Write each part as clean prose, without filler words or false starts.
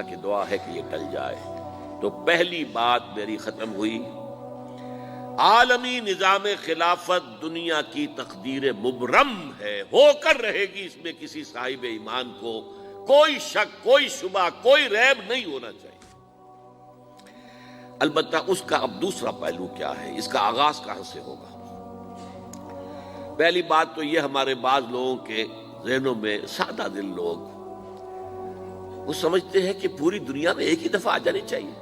کہ دعا ہے کہ یہ ٹل جائے۔ تو پہلی بات میری ختم ہوئی، عالمی نظام خلافت دنیا کی تقدیر مبرم ہے، ہو کر رہے گی، اس میں کسی صاحب ایمان کو کوئی شک، کوئی شبہ، کوئی ریب نہیں ہونا چاہیے۔ البتہ اس کا اب دوسرا پہلو کیا ہے، اس کا آغاز کہاں سے ہوگا؟ پہلی بات تو یہ، ہمارے بعض لوگوں کے ذہنوں میں، سادہ دل لوگ وہ سمجھتے ہیں کہ پوری دنیا میں ایک ہی دفعہ آ جانی چاہیے،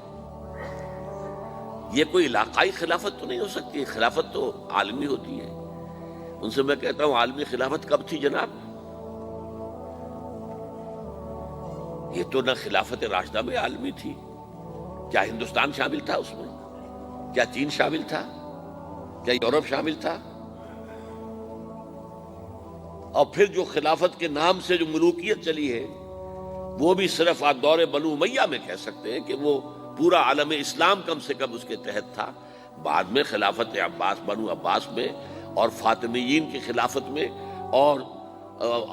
یہ کوئی علاقائی خلافت تو نہیں ہو سکتی، خلافت تو عالمی ہوتی ہے۔ ان سے میں کہتا ہوں، عالمی خلافت کب تھی جناب؟ یہ تو نہ خلافت راشدہ میں عالمی تھی، کیا ہندوستان شامل تھا اس میں؟ کیا چین شامل تھا؟ کیا یورپ شامل تھا؟ اور پھر جو خلافت کے نام سے جو ملوکیت چلی ہے، وہ بھی صرف آپ دور بنو امیہ میں کہہ سکتے ہیں کہ وہ پورا عالم اسلام کم سے کم اس کے تحت تھا۔ بعد میں خلافت عباس، بنو عباس میں، اور فاطمیین کی خلافت میں، اور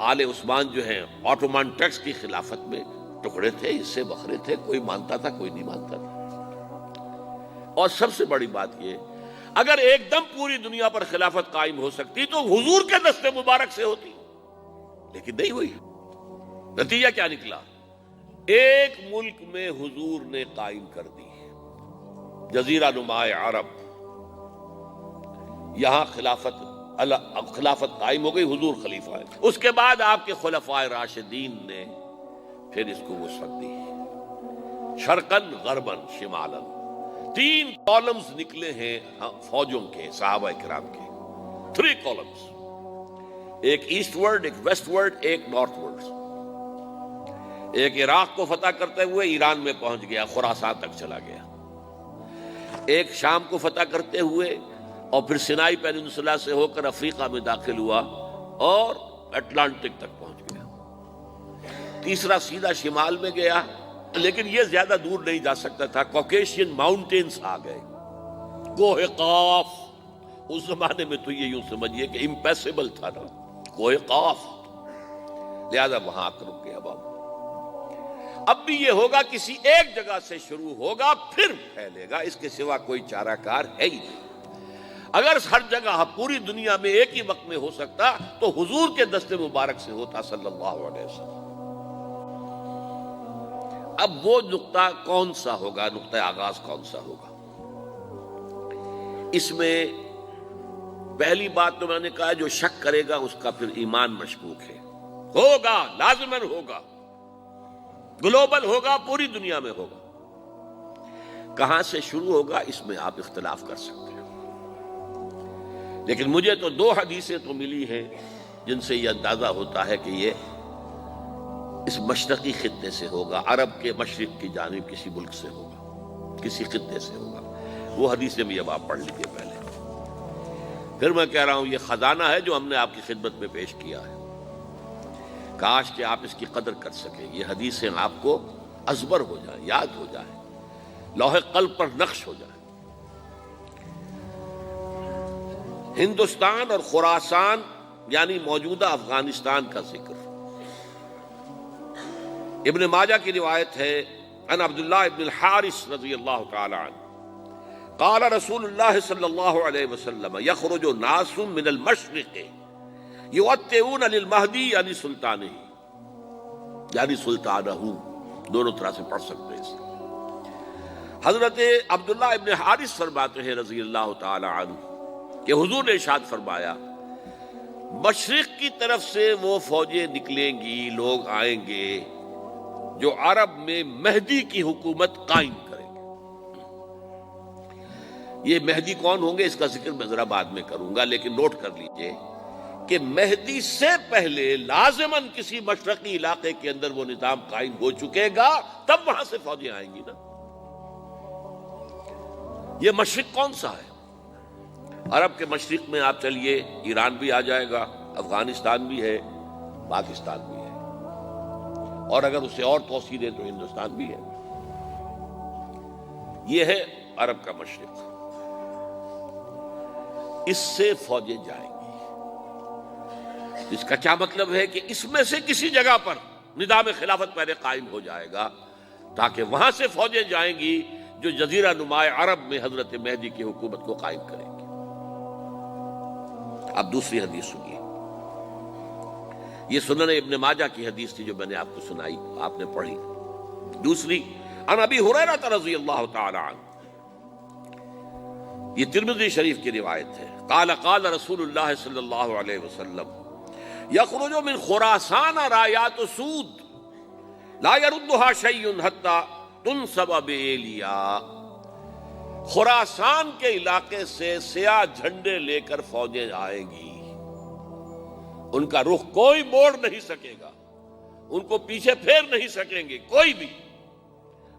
آل عثمان جو ہیں آٹومان ٹرکس کی خلافت میں ٹکڑے تھے، حصے بکھرے تھے، کوئی مانتا تھا، کوئی نہیں مانتا تھا۔ اور سب سے بڑی بات یہ، اگر ایک دم پوری دنیا پر خلافت قائم ہو سکتی تو حضور کے دست مبارک سے ہوتی، لیکن نہیں ہوئی۔ نتیجہ کیا نکلا؟ ایک ملک میں حضور نے قائم کر دی، جزیرہ نما عرب، یہاں خلافت قائم ہو گئی، حضور خلیفہ ہے۔ اس کے بعد آپ کے خلفائے راشدین نے پھر اس کو وسعت دی، شرقاً غرباً شمالاً۔ 3 کالمز نکلے ہیں فوجوں کے، صحابہ کرام کے، 3 کالمز، ایک ایسٹ ورڈ، ایک ویسٹ ورڈ، ایک نارتھ ورڈ۔ ایک عراق کو فتح کرتے ہوئے ایران میں پہنچ گیا، خراسان تک چلا گیا۔ ایک شام کو فتح کرتے ہوئے اور پھر سینائی پیننسولا سے ہو کر افریقہ میں داخل ہوا اور اٹلانٹک تک پہنچ گیا۔ تیسرا سیدھا شمال میں گیا، لیکن یہ زیادہ دور نہیں جا سکتا تھا، کوکیشین ماؤنٹینز آ گئے، کوہ قاف۔ اس زمانے میں تو یہ یوں سمجھیے کہ امپیسیبل تھا نا، کوہ قاف، لہذا وہاں آ کر رک گیا بابا۔ اب بھی یہ ہوگا، کسی ایک جگہ سے شروع ہوگا پھر پھیلے گا، اس کے سوا کوئی چارہ کار ہے ہی نہیں۔ اگر ہر جگہ پوری دنیا میں ایک ہی وقت میں ہو سکتا تو حضور کے دست مبارک سے ہوتا صلی اللہ علیہ وسلم۔ اب وہ نقطہ کون سا ہوگا، نقطہ آغاز کون سا ہوگا؟ اس میں پہلی بات تو میں نے کہا، جو شک کرے گا اس کا پھر ایمان مشکوک ہے۔ ہوگا، لازماً ہوگا، گلوبل ہوگا، پوری دنیا میں ہوگا۔ کہاں سے شروع ہوگا اس میں آپ اختلاف کر سکتے ہیں، لیکن مجھے تو 2 حدیثیں تو ملی ہیں جن سے یہ اندازہ ہوتا ہے کہ یہ اس مشرقی خطے سے ہوگا، عرب کے مشرق کی جانب کسی ملک سے ہوگا، کسی خطے سے ہوگا۔ وہ حدیثیں بھی اب آپ پڑھ لیجیے پہلے، پھر میں کہہ رہا ہوں یہ خزانہ ہے جو ہم نے آپ کی خدمت میں پیش کیا ہے، کاش کہ آپ اس کی قدر کر سکیں، یہ حدیثیں آپ کو ازبر ہو جائیں، یاد ہو جائیں، لوح قلب پر نقش ہو جائیں۔ ہندوستان اور خراسان یعنی موجودہ افغانستان کا ذکر ابن ماجہ کی روایت ہے، عن عبداللہ ابن الحارث رضی اللہ تعالی عنہ قال رسول اللہ صلی اللہ علیہ وسلم یخرج ناس من المشرق یؤتئون للمہدی یعنی سلطانہ، یعنی سلطانہ، دونوں طرح سے پڑھ سکتے ہیں۔ حضرت عبداللہ ابن حارث فرماتے ہیں رضی اللہ تعالی عنہ کہ حضور نے ارشاد فرمایا، مشرق کی طرف سے وہ فوجیں نکلیں گی، لوگ آئیں گے جو عرب میں مہدی کی حکومت قائم کریں گے۔ یہ مہدی کون ہوں گے اس کا ذکر میں ذرا بعد میں کروں گا، لیکن نوٹ کر لیجئے کہ مہدی سے پہلے لازماً کسی مشرقی علاقے کے اندر وہ نظام قائم ہو چکے گا، تب وہاں سے فوجیں آئیں گی نا۔ یہ مشرق کون سا ہے؟ عرب کے مشرق میں آپ چلیے، ایران بھی آ جائے گا، افغانستان بھی ہے، پاکستان بھی ہے، اور اگر اسے اور توسیع دیں تو ہندوستان بھی ہے۔ یہ ہے عرب کا مشرق، اس سے فوجیں جائیں گی۔ اس کا کیا مطلب ہے کہ اس میں سے کسی جگہ پر نظام خلافت پہلے قائم ہو جائے گا، تاکہ وہاں سے فوجیں جائیں گی جو جزیرہ نما عرب میں حضرت مہدی کی حکومت کو قائم کریں گی۔ اب دوسری حدیث سنیے، یہ سنن ابن ماجہ کی حدیث تھی جو میں نے آپ کو سنائی، آپ نے پڑھی۔ دوسری، عن ابی ہریرہ رضی اللہ تعالی عنہ، یہ ترمذی شریف کی روایت ہے، قال قال رسول اللہ صلی اللہ علیہ وسلم یخرج من خراسان رایات سود لا يردها شیء حتی تنصب بإیلیا۔ خراسان کے علاقے سے سیاہ جھنڈے لے کر فوجیں آئیں گی، ان کا رخ کوئی موڑ نہیں سکے گا، ان کو پیچھے پھیر نہیں سکیں گے کوئی بھی،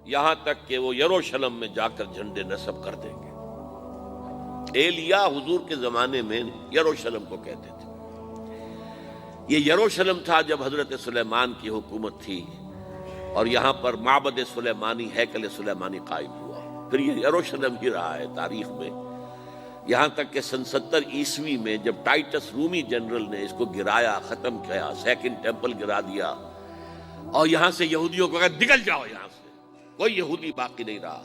یہاں تک کہ وہ یروشلم میں جا کر جھنڈے نصب کر دیں گے۔ ایلیا حضور کے زمانے میں یروشلم کو کہتے تھے۔ یہ یروشلم تھا جب حضرت سلیمان کی حکومت تھی اور یہاں پر معبد سلیمانی، ہیکل سلیمانی قائم ہوا، پھر یہ یروشلم ہی رہا ہے تاریخ میں، یہاں تک کہ سن 70 عیسوی میں جب ٹائٹس رومی جنرل نے اس کو گرایا، ختم کیا، سیکنڈ ٹیمپل گرا دیا اور یہاں سے یہودیوں کو کہا نکل جاؤ یہاں سے، کوئی یہودی باقی نہیں رہا،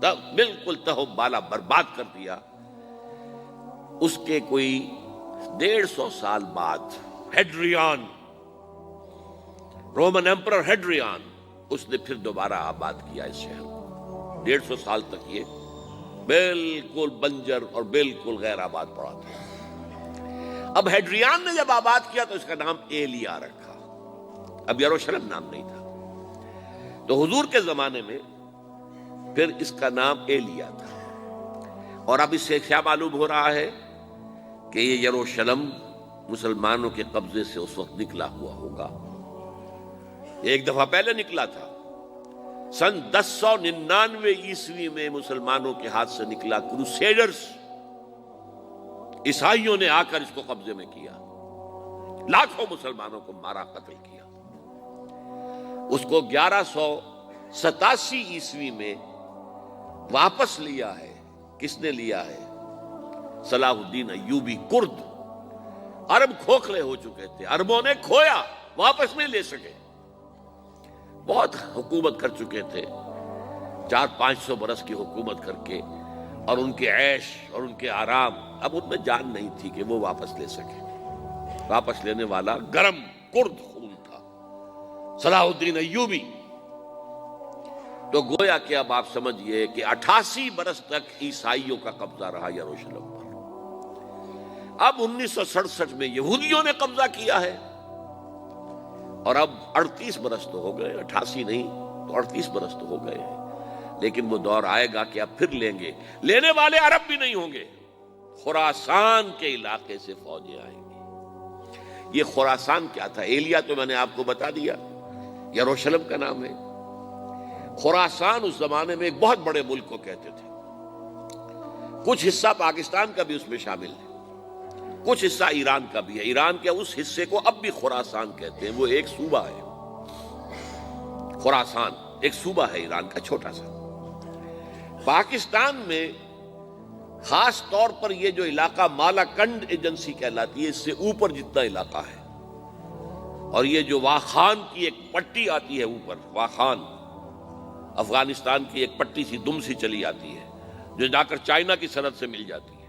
تب بالکل تہو بالا برباد کر دیا۔ اس کے کوئی 150 سال بعد ہیڈریان، رومن ایمپرر ہیڈریان، اس نے پھر دوبارہ آباد کیا اس شہر کو۔ 150 سال تک یہ بالکل بنجر اور بالکل غیر آباد پڑا تھا۔ اب ہیڈریان نے جب آباد کیا تو اس کا نام ایلیا رکھا، اب یروشلم نام نہیں تھا۔ تو حضور کے زمانے میں پھر اس کا نام ایلیا تھا، اور اب اس سے کیا معلوم ہو رہا ہے کہ یہ یروشلم مسلمانوں کے قبضے سے اس وقت نکلا ہوا ہوگا، ایک دفعہ پہلے نکلا تھا، سن 1099 عیسوی میں مسلمانوں کے ہاتھ سے نکلا، کروسیڈرز عیسائیوں نے آ کر اس کو قبضے میں کیا، لاکھوں مسلمانوں کو مارا، قتل کیا۔ اس کو 1187 عیسوی میں واپس لیا ہے۔ کس نے لیا ہے؟ صلاح الدین ایوبی، کرد۔ عرب کھوکھلے ہو چکے تھے، عربوں نے کھویا، واپس نہیں لے سکے، بہت حکومت کر چکے تھے، 400-500 برس کی حکومت کر کے، اور ان کے عیش اور ان کے آرام، اب ان میں جان نہیں تھی کہ وہ واپس لے سکے۔ واپس لینے والا گرم کرد خون تھا، صلاح الدین ایوبی۔ تو گویا کہ اب آپ سمجھئے کہ 88 برس تک عیسائیوں کا قبضہ رہا یروشلم پر۔ اب 1967 میں یہودیوں نے قبضہ کیا ہے، اور اب 38 برس تو ہو گئے، 88 نہیں تو 38 برس تو ہو گئے ہیں، لیکن وہ دور آئے گا کہ اب پھر لیں گے، لینے والے عرب بھی نہیں ہوں گے، خراسان کے علاقے سے فوجیں آئیں گی۔ یہ خراسان کیا تھا؟ ایلیا تو میں نے آپ کو بتا دیا، یروشلم کا نام ہے۔ خراسان اس زمانے میں ایک بہت بڑے ملک کو کہتے تھے، کچھ حصہ پاکستان کا بھی اس میں شامل ہے، کچھ حصہ ایران کا بھی ہے، ایران کے اس حصے کو اب بھی خراسان کہتے ہیں، وہ ایک صوبہ ہے، خراسان ایک صوبہ ہے ایران کا چھوٹا سا۔ پاکستان میں خاص طور پر یہ جو علاقہ مالاکنڈ ایجنسی کہلاتی ہے، اس سے اوپر جتنا علاقہ ہے، اور یہ جو واخان کی ایک پٹی آتی ہے اوپر، واخان افغانستان کی ایک پٹی سی دم سی چلی آتی ہے جو جا کر چائنا کی سرحد سے مل جاتی ہے،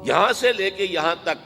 یہاں سے لے کے یہاں تک